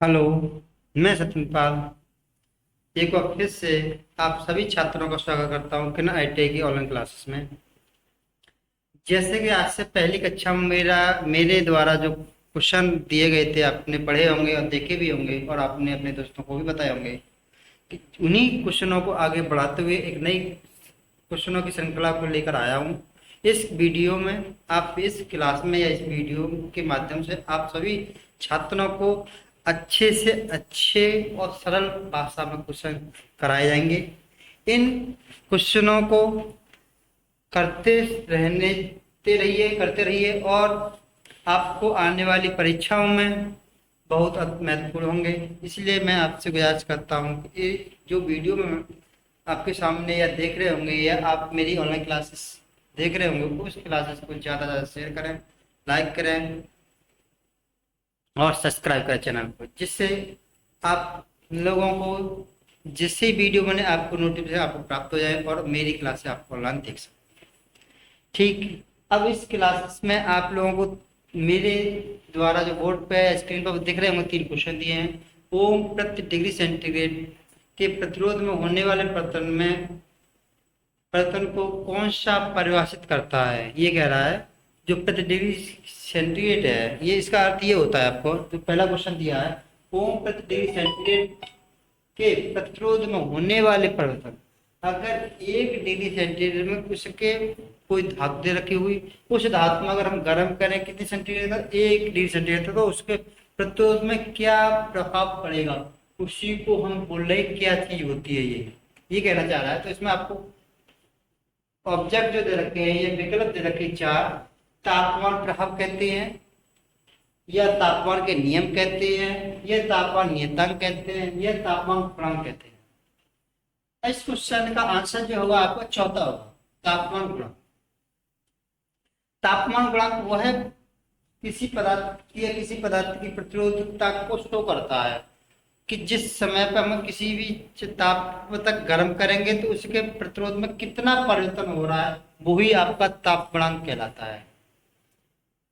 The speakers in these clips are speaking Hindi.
हेलो। मैं सत्यपाल एक बार फिर से आप सभी छात्रों का स्वागत करता हूँ किन आईटीआई की ऑनलाइन क्लासेस में। जैसे कि आज से पहली कक्षा में मेरे द्वारा जो क्वेश्चन दिए गए थे आपने पढ़े होंगे और देखे भी होंगे और आपने अपने दोस्तों को भी बताए होंगे कि उन्हीं क्वेश्चनों को आगे बढ़ाते हुए एक नई क्वेश्चनों की श्रृंखला को लेकर आया हूँ। इस वीडियो में आप इस क्लास में या इस वीडियो के माध्यम से आप सभी छात्रों को अच्छे से अच्छे और सरल भाषा में क्वेश्चन कराए जाएंगे। इन क्वेश्चनों को करते रहने करते रहिए और आपको आने वाली परीक्षाओं में बहुत महत्वपूर्ण होंगे। इसलिए मैं आपसे गुजारिश करता हूँ कि ये जो वीडियो में आपके सामने या देख रहे होंगे या आप मेरी ऑनलाइन क्लासेस देख रहे होंगे उस क्लासेस को ज़्यादा से ज़्यादा शेयर करें, लाइक करें और सब्सक्राइब करें चैनल को, जिससे आप लोगों को जिससे वीडियो बने आपको नोटिफिकेशन आपको प्राप्त हो जाए और मेरी क्लासे आप ऑनलाइन देख सकें। ठीक, अब इस क्लास में आप लोगों को मेरे द्वारा जो बोर्ड पे स्क्रीन पर दिख रहे होंगे 3 क्वेश्चन दिए हैं। ओम प्रति डिग्री सेंटीग्रेड के प्रतिरोध में होने वाले परिवर्तन को कौन सा परिभाषित करता है। ये कह रहा है जो प्रति डिग्री सेंटीग्रेड है, ये इसका अर्थ ये होता है, आपको जो पहला क्वेश्चन दिया है ओम प्रति डिग्री सेंटीग्रेड के प्रतिरोध में होने वाले परिवर्तन, अगर 1 डिग्री सेंटीग्रेड में उसके कोई धातु दे रखी हुई, उस धातु में अगर हम गर्म करें कितने सेंटीग्रेड तक, 1 डिग्री सेंटीग्रेड, तो उसके प्रतिरोध में क्या प्रभाव पड़ेगा, उसी को हम बोल रहे क्या चीज होती है। ये कहना चाह रहा है। तो इसमें आपको ऑब्जेक्ट जो दे रखे हैं, ये विकल्प दे रखे 4। तापमान प्रभाव कहते हैं, या तापमान के नियम कहते हैं, या तापमान नियतांक कहते हैं, या तापमान गुणांक कहते हैं। इस क्वेश्चन का आंसर जो होगा आपका चौथा होगा, तापमान गुणांक। तापमान गुणांक वो है किसी पदार्थ की या किसी पदार्थ की प्रतिरोधकता को शो करता है कि जिस समय पर हम किसी भी ताप तक गर्म करेंगे तो उसके प्रतिरोध में कितना परिवर्तन हो रहा है, वही आपका ताप गुणांक कहलाता है।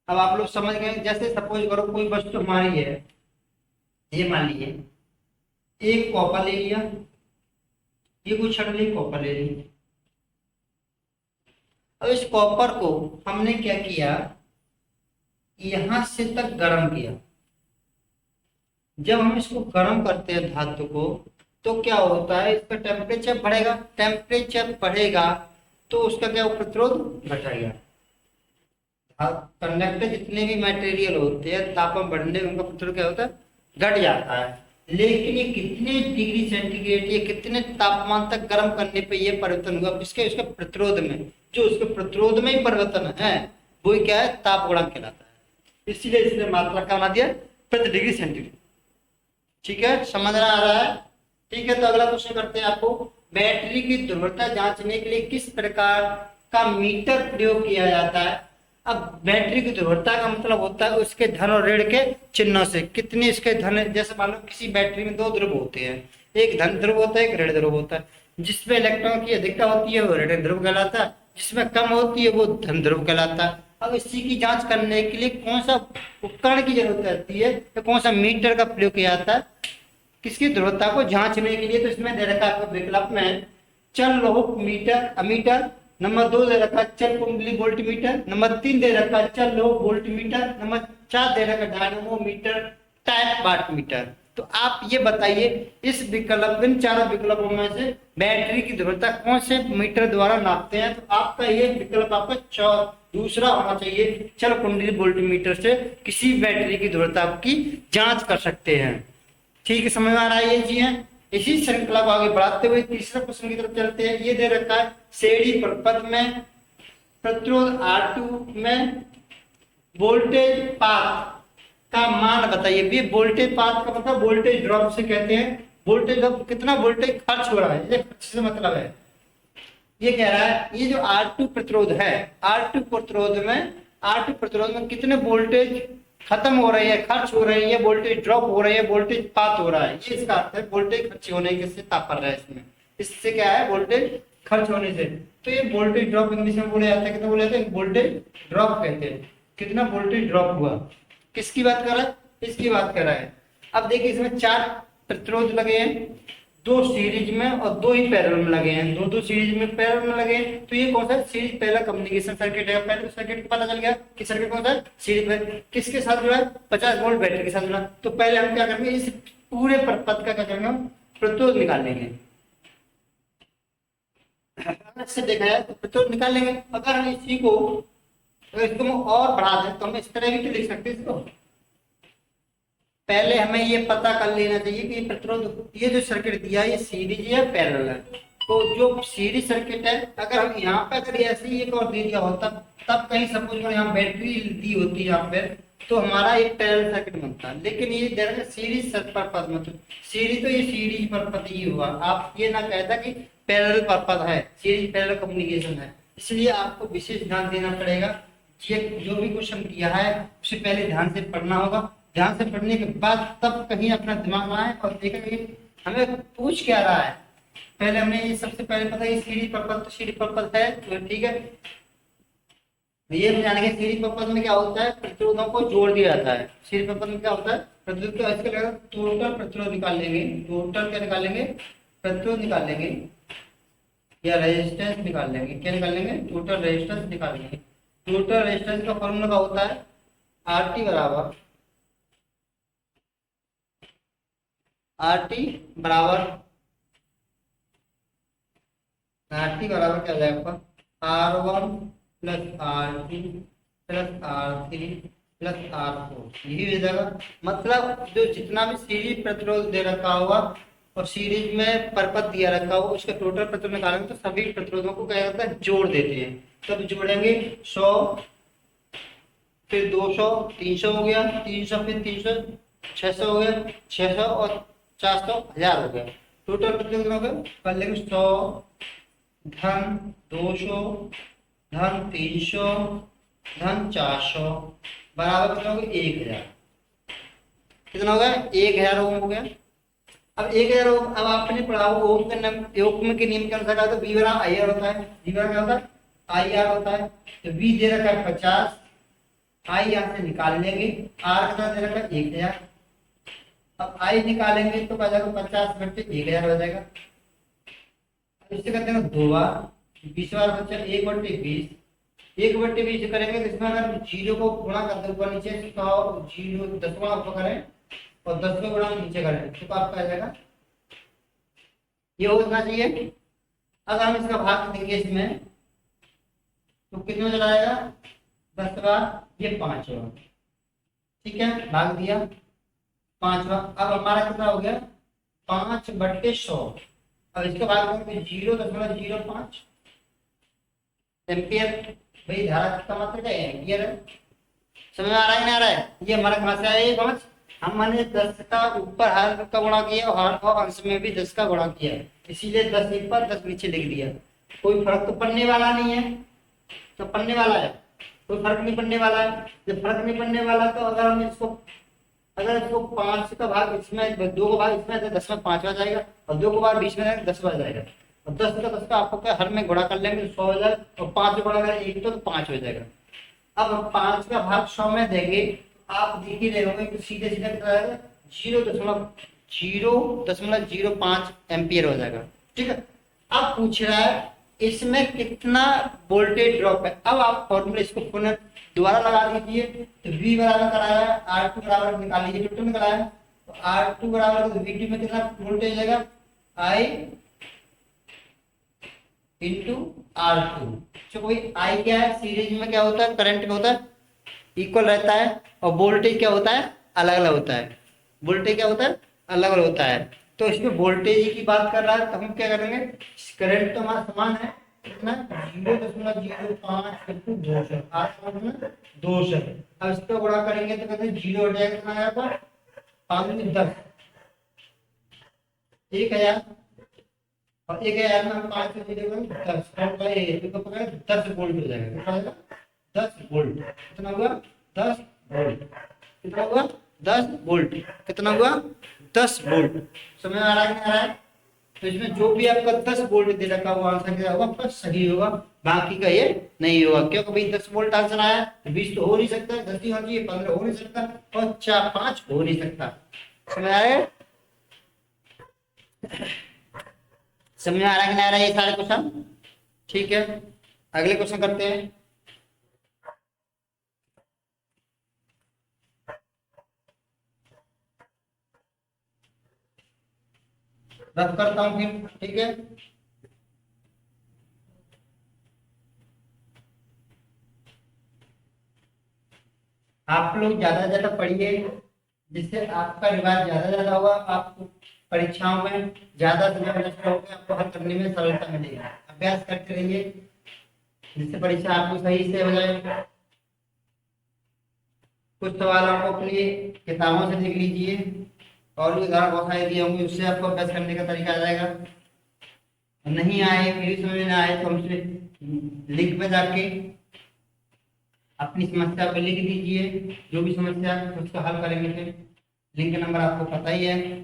अब आप लोग समझ गए। जैसे सपोज करो कोई वस्तु हमारी है, ये मान लीजिए एक कॉपर ले लिया, ये कुछ छड़ ली, कॉपर ले ली। अब इस कॉपर को हमने क्या किया, यहां से तक गर्म किया। जब हम इसको गर्म करते हैं धातु को, तो क्या होता है, इसका टेम्परेचर बढ़ेगा। टेम्परेचर बढ़ेगा तो उसका क्या प्रतिरोध घटेगा। कंडक्टर जितने भी मटेरियल होते हैं तापमान बढ़ने में उनका प्रतिरोध क्या होता है, घट जाता है। लेकिन ये कितने डिग्री सेंटीग्रेड, ये कितने तापमान तक गर्म करने पे ये परिवर्तन हुआ, किसके, उसके प्रतिरोध में। जो उसके प्रतिरोध में ही परिवर्तन है वो क्या है, ताप गुणांक कहलाता है। इसलिए इसने मात्रा का बना दिया प्रति डिग्री सेंटीग्रेड। ठीक है, समझ में आ रहा है। ठीक है, तो अगला क्वेश्चन करते हैं। आपको बैटरी की ध्रुवता जांचने के लिए किस प्रकार का मीटर प्रयोग किया जाता है। अब बैटरी की ध्रुवता का मतलब होता है उसके धन और ऋण के चिन्हों से, कितने इसके धन, जैसे मान लो किसी बैटरी में 2 ध्रुव होते हैं, एक धन ध्रुव होता है, एक ऋण ध्रुव होता है। जिसमें इलेक्ट्रॉन की अधिकता होती है वो ऋण ध्रुव कहलाता है, जिसमें कम होती है वो धन ध्रुव कहलाता है। अब इसी की जांच करने के लिए कौन सा उपकरण की जरूरत रहती है, या कौन सा मीटर का प्रयोग किया जाता है किसकी ध्रुवता को जांचने के लिए। तो इसमें दे रखा है विकल्प में चल लोह मीटर अमीटर, नंबर 2 दे रखा है चल कुंडली वोल्ट मीटर, नंबर 3 दे रखा है चल लोह वोल्ट मीटर, नंबर 4 दे रखा है डायनमोमीटर टाइप वाट मीटर। तो आप ये बताइए इस विकल्प, इन चारों विकल्पों में से बैटरी की ध्रुवता कौन से मीटर द्वारा नापते हैं। तो आपका ये विकल्प आपका दूसरा होना चाहिए, चल कुंडली वोल्ट मीटर से किसी बैटरी की ध्रुवता की जांच कर सकते हैं। ठीक है, समझ में आ रहा है ये चीजें। इसी श्रृंखला को आगे बढ़ाते हुए तीसरे क्वेश्चन की तरफ चलते हैं। ये दे रखा है श्रेणी प्रपथ में प्रतिरोध R2 में वोल्टेज पात का मान बताइए। ये वोल्टेज पात का मतलब वोल्टेज ड्रॉप से कहते हैं। वोल्टेज ड्रॉप कितना वोल्टेज खर्च हो रहा है, ये खर्च से मतलब है। ये कह रहा है ये जो R2 प्रतिरोध है, R2 प्रतिरोध में कितने वोल्टेज खत्म हो रही है, खर्च हो रही है, वोल्टेज ड्रॉप हो रही है, वोल्टेज पात हो रहा है। ये इसका अर्थ है वोल्टेज खर्च होने के से तात्पर्य है इसमें। इससे क्या है, वोल्टेज खर्च होने से। तो ये वोल्टेज ड्रॉप इंग्लिश में बोले जाता है, कितना बोले जाते हैं, वोल्टेज ड्रॉप कहते हैं। कितना वोल्टेज ड्रॉप हुआ, किसकी बात कर रहा है, इसकी बात कर रहा है। अब देखिए इसमें 4 प्रतिरोध लगे हैं, 2 सीरीज में और 2 ही पैरेलल में लगे हैं, दो सीरीज में पैरेलल में लगे हैं। तो ये कौन सा सीरीज पैरेलल कम्युनिकेशन सर्किट है। पहले तो सर्किट पता चल गया कि सर्किट कौन सा सीरीज में किसके साथ जुड़ा है, 50 वोल्ट बैटरी के साथ जुड़ा। तो पहले हम क्या करेंगे, इस पूरे पद का क्या करेंगे, हम प्रतिरोध निकाल लेंगे। से देखा जाए तो प्रतिरोध निकाल लेंगे। अगर हम इसी को, अगर इसको हम और बढ़ा दें तो हम इस तरह भी तो लिख सकते हैं इसको। पहले हमें ये पता कर लेना चाहिए कि प्रतिरोध, ये जो सर्किट दिया है ये सीरीज या पैरेलल है। तो जो सीरीज सर्किट है, अगर हम यहाँ पे अगर ऐसे एक और दे दिया होता, तब कहीं सपोज करो यहाँ बैटरी दी होती है यहाँ पे, तो हमारा एक पैरेलल सर्किट बनता है। लेकिन ये दे रहा है सीरीज पर्पज, मतलब सीरीज, तो ये सीरीज पर्पज ही हुआ। आप ये ना कहता कि पैरेलल पर्पज है, सीरीज पैरेलल कम्युनिकेशन है। इसलिए आपको विशेष ध्यान देना पड़ेगा। ये जो भी क्वेश्चन दिया है उसे पहले ध्यान से पढ़ना होगा। ध्यान से पढ़ने के बाद तब कहीं अपना दिमाग लगाएं और देखेंगे हमें पूछ क्या रहा है। पहले हमने ये सबसे पहले पता है सीरीज पर्पज, तो सीरीज पर्पज है तो ठीक है। ये हम जानेंगे सीरीज पर्पज में क्या होता है, प्रतिरोधों को जोड़ दिया जाता है। सीरीज पर्पज में क्या होता है, प्रतिरोध का इसका लगेगा टोटल प्रतिरोध निकाल लेंगे। टोटल क्या निकाल लेंगे, प्रतिरोध निकाल लेंगे या रेजिस्टेंस निकाल लेंगे। क्या निकाल लेंगे, टोटल रेजिस्टेंस निकाल लेंगे। टोटल रेजिस्टेंस का फॉर्मूला क्या होता है, आरटी बराबर क्या हो जाएगा आपका, R1 plus R2 plus R3 plus R4, यही हो जाएगा। मतलब जो जितना भी सीरीज प्रतिरोध दे रखा होगा और सीरीज में परपथ दिया रखा होगा, उसका टोटल प्रतिरोध निकालेंगे तो सभी प्रतिरोधों को क्या करता है, जोड़ देते हैं। तब जोड़ेंगे 100 फिर 200 300 हो गया, 300 फिर 300 600 हो गया, 600 और 400 1000 हो गया। टोटल प्रतिरोध हो गया, कर लेंगे 100 धन 200 धन 300 धन 400 बराबर कितना हो गया, 1000। कितना हो गया, 1000 ओम हो गया। अब 1000 ओम, अब आपने पढ़ा ओम के नियम के अनुसार तो V बराबर IR होता है। V बराबर क्या होता है, IR होता है। तो V दे रखा है 50, I यहाँ से निकाल लेंगे, R कितना दे रखा है 1000। अब I निकालेंगे तो क्या जाएगा, 50 बटे 1000 हो जाएगा। इससे करते हैं 2 बार, 20 बार बच्चा 1/20, 1/20 करेंगे तो इसमें अगर 0 को गुणा कर दो ऊपर नीचे तो 0 10 गुणा ऊपर करें और 10 को गुणा नीचे करें तो आपका आ जाएगा, ये होना चाहिए। अगर हम इसका भाग देंगे इसमें तो कितना चला जाएगा, 10 बार, ये 5 बार, ठीक है, भाग दिया 5 बार। अब हमारा कितना हो गया, 5/100। अब इसके बाद 0.05 एम्पियर। भाई धारा का मतलब क्या है, एम्पियर है। समझ में आ रहा है नहीं आ रहा है, ये हमारा कहाँ से आया ये 5, हमने 10 का ऊपर हर का गुणा किया और अंश में भी 10 का गुणा किया, इसीलिए 10 ऊपर 10 नीचे लिख दिया। कोई फर्क तो पड़ने वाला नहीं है, तो पड़ने वाला है, कोई फर्क नहीं पड़ने वाला है। जब फर्क नहीं पड़ने वाला तो अगर हम इसको 5 का भाग इसमें, 2 का भाग इसमें 10 में 5 आ जाएगा और 2 का भाग 20 में 10 आ जाएगा और 10 का आपको क्या हर में गुणा कर लेंगे 100 हो जाएगा और 5 गुणा करें 1 तो 5 हो जाएगा। अब हम 5 का भाग 100 में देंगे, आप देख ही रहे होंगे कि सीधे सीधे कितना आएगा, 0.05 एम्पियर हो जाएगा, ठीक है। अब पूछ रहा है इसमें कितना वोल्टेज ड्रॉप है। अब आप फॉर्मूला इसको पुनः दोबारा लगा दीजिए। तो V बराबर कराया, R2 बराबर निकाल लीजिए, टोटल कराया तो R2 बराबर तो V2 में कितना वोल्टेज आएगा, I इंटू R2। तो कोई I क्या है, सीरीज में क्या होता है, करंट में होता है इक्वल रहता है और वोल्टेज क्या होता है, अलग अलग होता है। वोल्टेज क्या होता है, अलग अलग होता है। तो इसमें वोल्टेज की बात कर रहा है तो हम क्या करेंगे, करंट तो हमारा समान है कितना, 0.05 इंटू 200, 200। अब इसको गुणा करेंगे तो कहते हैं 0 हो जाएगा, कितना आएगा 5 में 10, 1000 और 1000 में हम 5 से 10 10 वोल्ट हो जाएगा। कितना होगा, 10 वोल्ट। कितना हुआ, 10 वोल्ट। कितना हुआ, 10 वोल्ट। कितना हुआ, 10 वोल्ट। समझ में आ रहा है कि नहीं आ रहा है। तो इसमें जो भी आपका 10 वोल्ट दे रखा हुआ आंसर क्या होगा, आपका सही होगा, बाकी का ये नहीं होगा। क्योंकि भाई 10 वोल्ट आंसर आया, 20 तो हो नहीं सकता, 10 ही होना चाहिए, 15 हो नहीं सकता और 4 5 हो नहीं सकता। समझ आ रहा है? समझ में आ रहा है कि नहीं आ रहा है ये सारे क्वेश्चन? ठीक है, अगले क्वेश्चन करते हैं। रब करता हूं फिर, ठीक है। आप लोग ज्यादा से ज्यादा पढ़िए, जिससे आपका रिवाज ज्यादा ज्यादा होगा, आपको परीक्षाओं में ज्यादा से ज्यादा नष्ट होगा, आपको हल करने में सरलता मिलेगी। अभ्यास करते रहिए, जिससे परीक्षा आपको सही से हो जाए। कुछ सवाल आपको अपनी किताबों से लिख लीजिए, और भी उदाहरण बहुत सारे दिए होंगे, उससे आपको अभ्यास करने का तरीका आ जाएगा। नहीं आए, फिर भी समझ में ना आए, तो हमसे लिंक में जाके अपनी समस्या को लिख दीजिए, जो भी समस्या है उसका हल करेंगे। फिर लिंक नंबर आपको पता ही है।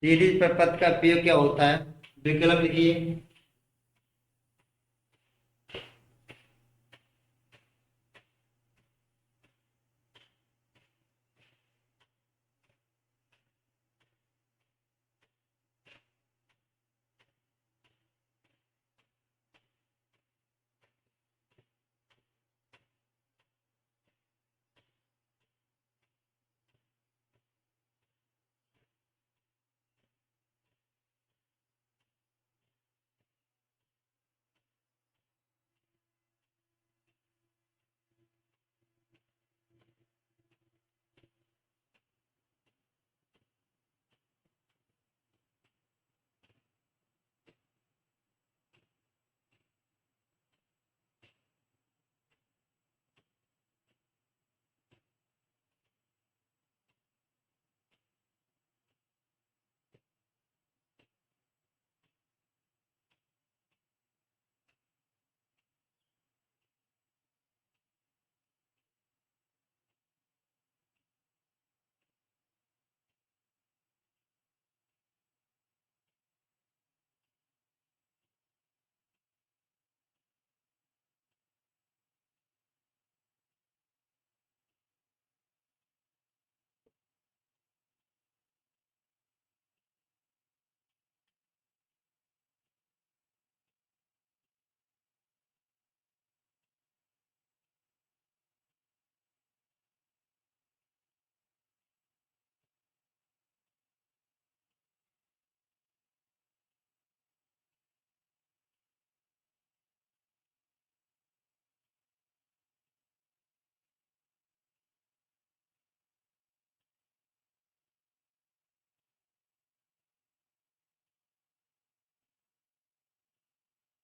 सीरीज पर पद का उपयोग क्या होता है? विकल्प लिखिए।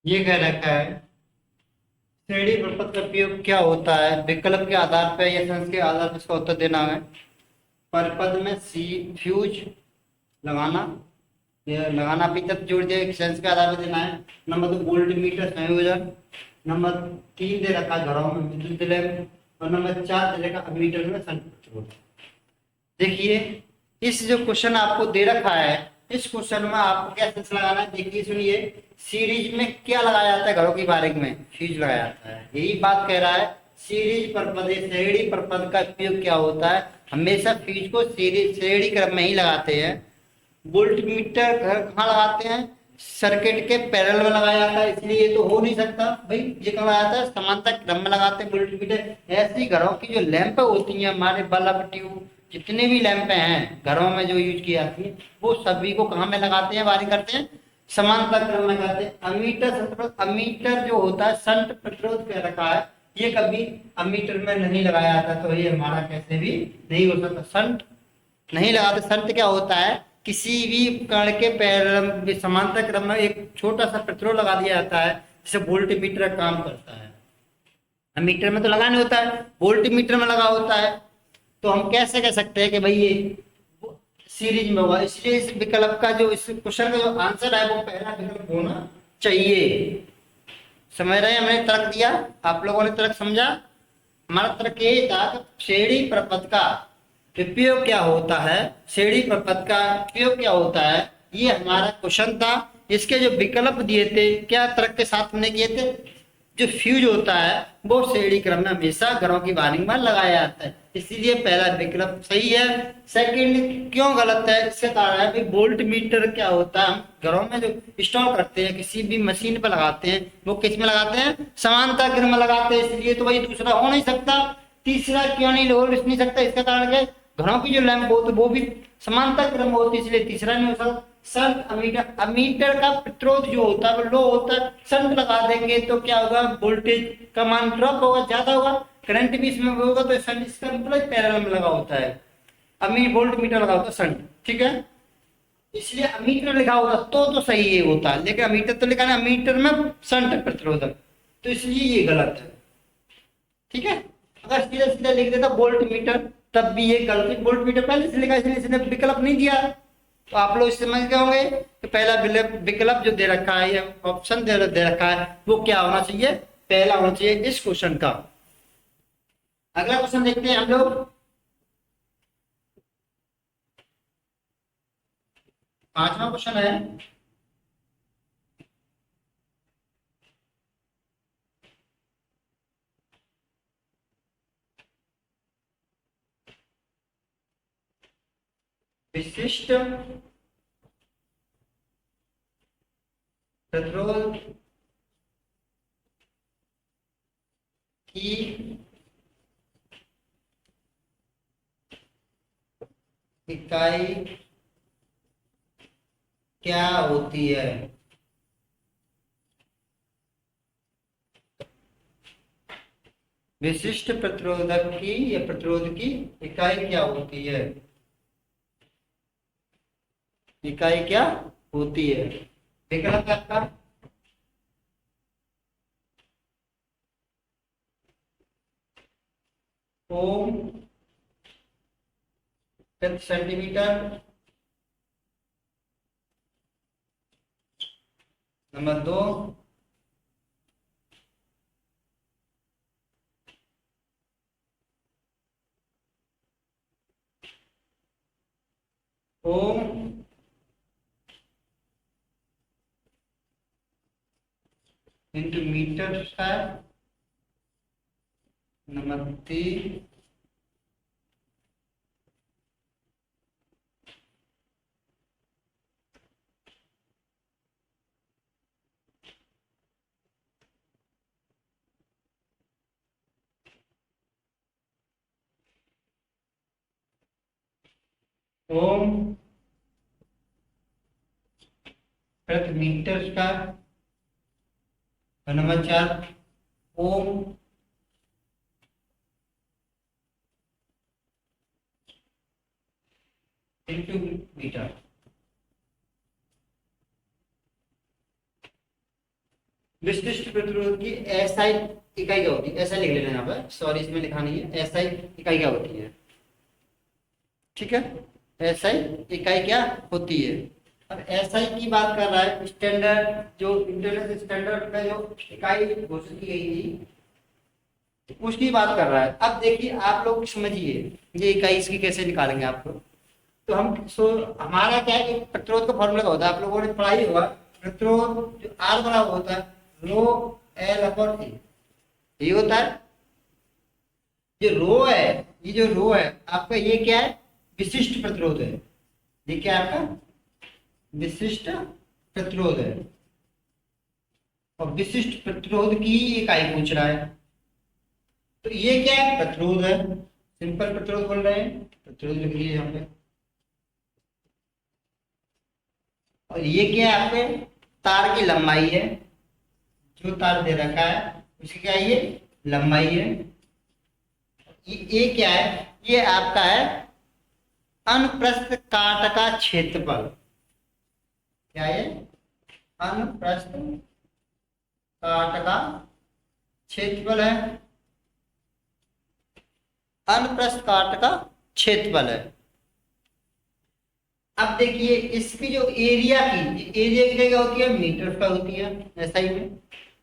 ये कह रखा है, श्रेणी बहुपद का उपयोग क्या होता है? विकल्प के आधार पर या सेंस के आधार पर इसका उत्तर देना है। परिपद में सी फ्यूज लगाना, ये लगाना भी तब जोड़ दिया, एक सेंस के आधार पर देना है। नंबर 2 वोल्ट मीटर संयोजन। नंबर 3 दे रखा घरों में विद्युत लैंप। और नंबर 4 दे रखा मीटर में संतुलन। देखिए, इस जो क्वेश्चन आपको दे रखा है, इस क्वेश्चन में आपको क्या सेंस लगाना है? देखिए सुनिए, सीरीज में क्या लगाया जाता है? घरों की वायरिंग में फ्यूज लगाया जाता है, यही बात कह रहा है। सीरीज परपद, श्रेणी परपद का उपयोग क्या होता है? हमेशा फ्यूज को श्रेणी क्रम में ही लगाते हैं। वोल्ट मीटर कहाँ लगाते हैं? सर्किट के पैरेलल में लगाया जाता है, इसलिए ये तो हो नहीं सकता भाई। ये कहाँ लगाया जाता है? समांतर क्रम में लगाते हैं वोल्ट मीटर। ऐसी घरों की जो लैंप होती हैं, हमारे बल्ब ट्यूब जितने भी लैंप हैं घरों में जो यूज की जाती है, वो सभी को कहाँ में लगाते हैं, वारी करते हैं? समांतर क्रम में लगाते हैं। अमीटर जो होता है शंट प्रतिरोध पे रखा है, ये कभी अमीटर में नहीं लगाया जाता, तो ये हमारा कैसे भी नहीं हो सकता। शंट नहीं लगाते। शंट क्या होता है? किसी भी उपकरण के पैरेलल समांतर क्रम में एक छोटा सा प्रतिरोध लगा दिया जाता है, जिससे वोल्ट मीटर काम करता है। अमीटर में तो लगा नहीं होता है, वोल्ट मीटर में लगा होता है। तो हम कैसे कह सकते हैं कि भाई ये सीरीज में होगा? इसलिए इस विकल्प का जो, इस क्वेश्चन का जो आंसर है वो पहला विकल्प होना चाहिए। समझ रहे हैं? हमने तर्क दिया, आप लोगों ने तर्क समझा। हमारा तर्क ये था कि श्रेणी प्रपद का उपयोग क्या होता है, श्रेणी प्रपद का उपयोग क्या होता है, ये हमारा क्वेश्चन था। इसके जो विकल्प दिए थे, क्या तर्क के साथ में किए थे? जो फ्यूज होता है वो श्रेणी क्रम में हमेशा घरों की वायरिंग में लगाया जाता है, इसीलिए पहला विकल्प सही है। सेकंड क्यों गलत है? इसके कारण है भाई, वोल्ट मीटर क्या होता है, हम घरों में जो इंस्टॉल करते हैं, किसी भी मशीन पर लगाते हैं, वो किस में लगाते हैं? समांतर क्रम में लगाते हैं, इसलिए तो भाई दूसरा हो नहीं सकता। तीसरा क्यों नहीं हो नहीं सकता? इसका कारण है घरों की जो लैंप होती है वो भी समांतर क्रम होती है, इसलिए तीसरा नहीं हो सकता। शंट अमीटर, अमीटर का प्रतिरोध जो होता है वो लो होता है, शंट लगा देंगे तो क्या होगा? वोल्टेज का मान ड्रॉप होगा, ज्यादा होगा, करंट भी इसमें होगा, तो शंट इसका मतलब पैरेलल में लगा होता है। वोल्ट मीटर लगा होता है शंट, ठीक है, इसलिए अमीटर लिखा होगा तो सही ये होता है, लेकिन अमीटर तो लिखा है, अमीटर में शंट प्रतिरोधक, तो इसलिए ये गलत है। ठीक है, अगर सीधा सीधा लिख देता वोल्ट मीटर तब भी ये गलत। वोल्ट मीटर पहले से लिखा, इसलिए इसने विकल्प नहीं दिया। तो आप लोग समझ गए होंगे कि पहला विकल्प जो दे रखा है, ये ऑप्शन दे रखा है, वो क्या होना चाहिए? पहला होना चाहिए इस क्वेश्चन का। अगला क्वेश्चन देखते हैं हम लोग। 5वां क्वेश्चन है, विशिष्ट प्रतिरोध की इकाई क्या होती है? विशिष्ट प्रतिरोधक की या प्रतिरोध की इकाई क्या होती है? इकाई क्या होती है? विकल्प आपका ओम प्रति centimetre, number 2 ohm into metre square, number 3 ohm प्रति मीटर स्क्वायर, और नंबर 4 ओम इंटू मीटर। विशिष्ट प्रतिरोध की एसआई इकाई क्या होती है? ऐसा लिख लेना यहाँ पर, सॉरी इसमें लिखा नहीं है। एसआई इकाई क्या होती है? ठीक है, एसआई इकाई क्या होती है? अब एसआई की बात कर रहा है, स्टैंडर्ड जो इंटरनेशनल स्टैंडर्ड में जो इकाई घोषित की गई थी उसकी बात कर रहा है। अब देखिए आप लोग समझिए ये इकाई इसकी कैसे निकालेंगे आप लोग। तो हम हमारा क्या है कि प्रतिरोध का फॉर्मूला होता है, आप लोगों ने पढ़ाई होगा, प्रतिरोध जो आर बराबर होता है रो एल अपॉन ए, ये होता है। ये रो है, ये जो रो है आपका, ये क्या है, विशिष्ट प्रतिरोध है। ये क्या है आपका, विशिष्ट प्रतिरोध है। और विशिष्ट प्रतिरोध की इकाई पूछ रहा है, तो ये क्या है, प्रतिरोध है। सिंपल प्रतिरोध बोल रहे हैं, प्रतिरोध लिख लीजिए यहाँ पे। और ये क्या है, आपके तार की लंबाई है, जो तार दे रखा है उसकी क्या है, ये लंबाई है। ये क्या है, ये आपका है अनुप्रस्थ काट का क्षेत्रफल। क्या है, अनुप्रस्थ काट का क्षेत्रफल है, अनुप्रस्थ काट का क्षेत्रफल है। अब देखिए इसकी जो एरिया की क्या होती है, मीटर का होती है, ऐसा ही में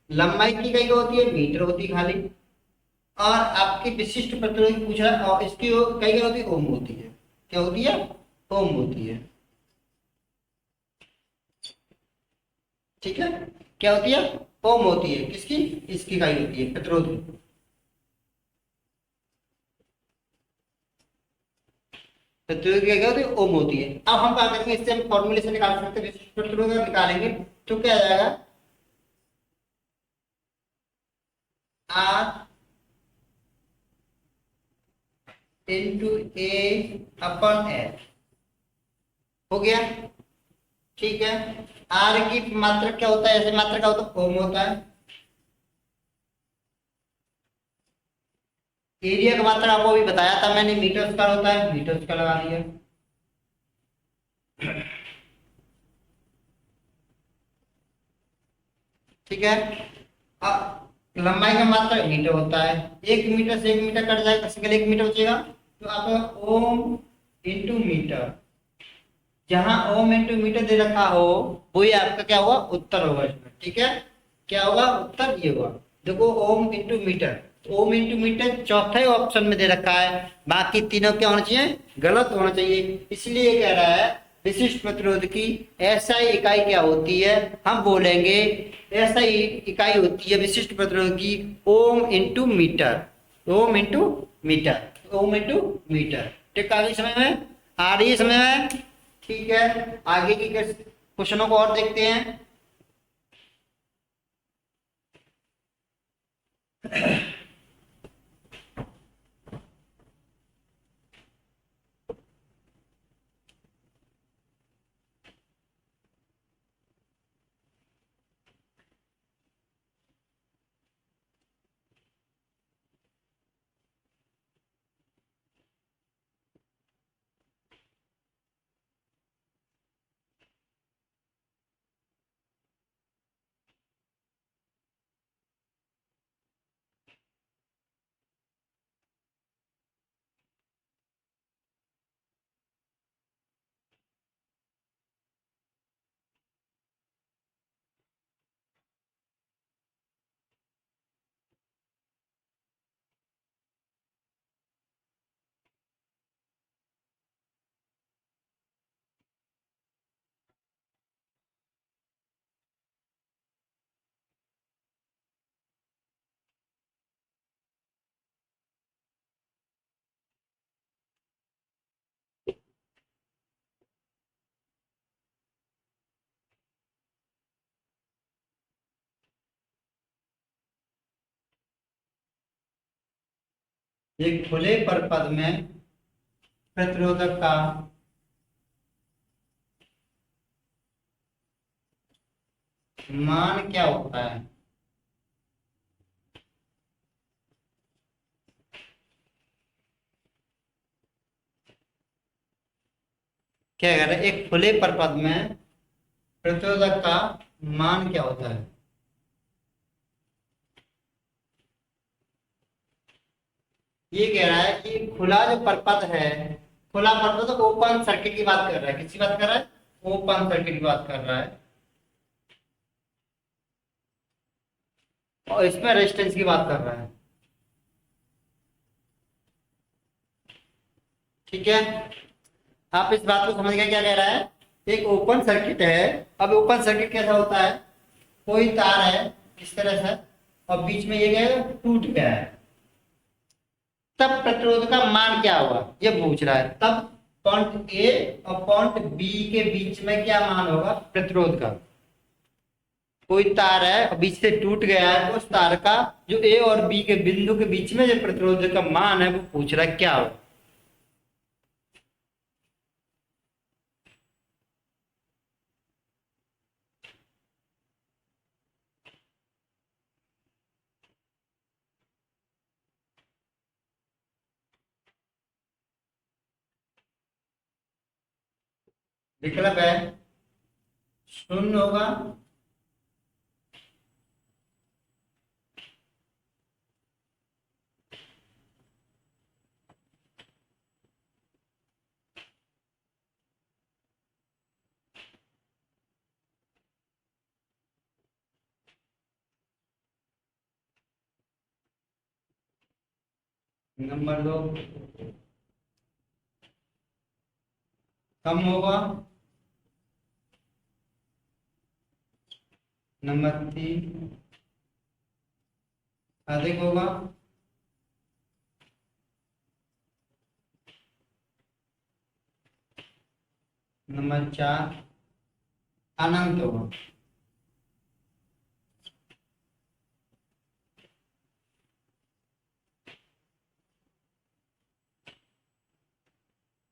लंबाई की क्या होती है, मीटर होती है खाली। और आपकी विशिष्ट प्रतिरोध पूछ रहा है, और इसकी क्या होती है, ओम होती है। क्या होती है, ओम होती है। ठीक है, क्या होती है, ओम होती है। किसकी, इसकी इकाई होती है प्रतिरोध की। प्रतिरोध की क्या होती है, ओम होती है। अब हम क्या करेंगे, इससे हम फॉर्मूलेशन निकाल सकते हैं, विशिष्ट प्रतिरोध निकालेंगे तो क्या आ जाएगा, R into A upon H हो गया। ठीक है, आर की मात्रा क्या होता है, ऐसे मात्रा क्या होता है, ओम होता है। एरिया का मात्रा आपको भी बताया था मैंने, मीटर स्क्वायर होता है, मीटर स्क्वायर लगा दिया। ठीक है, अब लंबाई का मात्रा मीटर होता है, 1 मीटर से 1 मीटर कट जाएगा, सिंगल 1 मीटर बचेगा, तो आपका ओम इंटू मीटर। जहां ओम इंटू मीटर दे रखा हो वही आपका क्या होगा, उत्तर होगा इसमें। ठीक है, क्या होगा उत्तर, ये होगा। देखो ओम इंटू मीटर, तो ओम इंटू मीटर चौथे ऑप्शन में दे रखा है, बाकी तीनों क्या होना चाहिए, गलत होना चाहिए। इसलिए ये कह रहा है विशिष्ट प्रतिरोध की एसआई इकाई क्या होती है, हम बोलेंगे एसआई इकाई होती है विशिष्ट प्रतिरोध की ohm into metre, ohm into metre, ohm into metre. ठीक, आगे समय में आ रही है, समय में। ठीक है, आगे की क्वेश्चनों को और देखते हैं। एक खुले परिपथ में प्रतिरोधक का मान क्या होता है, क्या कह रहे हैं, एक खुले परिपथ में प्रतिरोधक का मान क्या होता है। ये कह रहा है कि खुला जो परिपथ है, खुला परिपथ तो ओपन सर्किट की बात कर रहा है, किसकी बात कर रहा है, ओपन सर्किट की बात कर रहा है, और इसमें रेजिस्टेंस की बात कर रहा है। ठीक है, आप इस बात को समझ गए, क्या कह रहा है, एक ओपन सर्किट है। अब ओपन सर्किट कैसा होता है, कोई तार है इस तरह से, और बीच में ये गया टूट गया है, तब प्रतिरोध का मान क्या होगा ये पूछ रहा है। तब पॉइंट ए और पॉइंट बी के बीच में क्या मान होगा प्रतिरोध का। कोई तार है और बीच से टूट गया है, उस तार का जो ए और बी के बिंदु के बीच में जो प्रतिरोध का मान है वो पूछ रहा है क्या होगा। विकल्प है शून्य होगा, नंबर 2 कम होगा, नंबर 3 अधिक होगा, नंबर 4 अनंत होगा।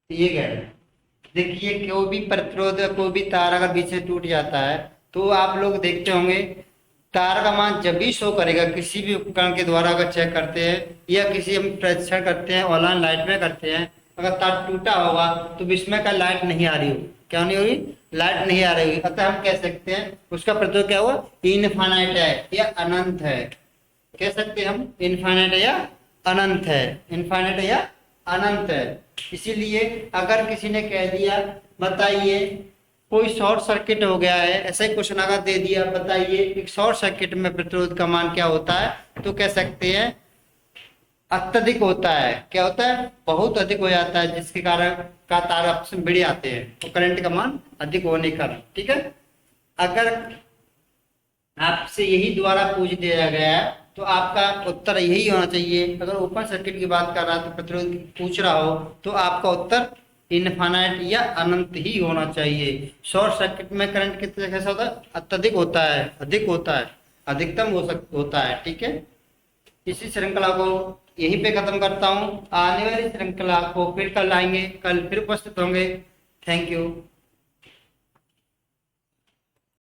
तो ये कह रहे हैं देखिए कोई भी प्रतिरोध कोई भी तार अगर बीच से टूट जाता है तो आप लोग देखते होंगे तार का मान जब भी शो करेगा किसी भी उपकरण के द्वारा अगर चेक करते हैं या किसी हम परीक्षण करते हैं ऑनलाइन लाइट में करते हैं, अगर तार टूटा होगा तो इसमें का लाइट नहीं आ रही होगी। क्या नहीं होगी? लाइट नहीं आ रही होगी। अतः हम कह सकते हैं उसका प्रतिरोध क्या हुआ इनफाइनाइट है या अनंत है। कह सकते हैं हम इनफाइनाइट है या अनंत है, इनफाइनाइट है या अनंत है। इसीलिए अगर किसी ने कह दिया बताइए कोई शॉर्ट सर्किट हो गया है, ऐसा ही क्वेश्चन अगर दे दिया बताइए एक शॉर्ट सर्किट में प्रतिरोध का मान क्या होता है, तो कह सकते हैं अत्यधिक होता है। क्या होता है? बहुत अधिक हो जाता है, जिसके कारण का तार आपस में भिड़ जाते हैं तो करंट का मान अधिक होने का। ठीक है, अगर आपसे यही द्वारा पूछ दिया गया है तो आपका उत्तर यही होना चाहिए। अगर ओपन सर्किट की बात कर रहा है तो प्रतिरोध पूछ रहा हो तो आपका उत्तर इनफाइनाइट या अनंत ही होना चाहिए। शॉर्ट सर्किट में करंट कितने कैसा होता है? अत्यधिक होता है, अधिक होता है, अधिकतम होता है। ठीक है, इसी श्रृंखला को यहीं पे खत्म करता हूँ। आने वाली श्रृंखला को फिर कल आएंगे, कल फिर उपस्थित होंगे। Thank you.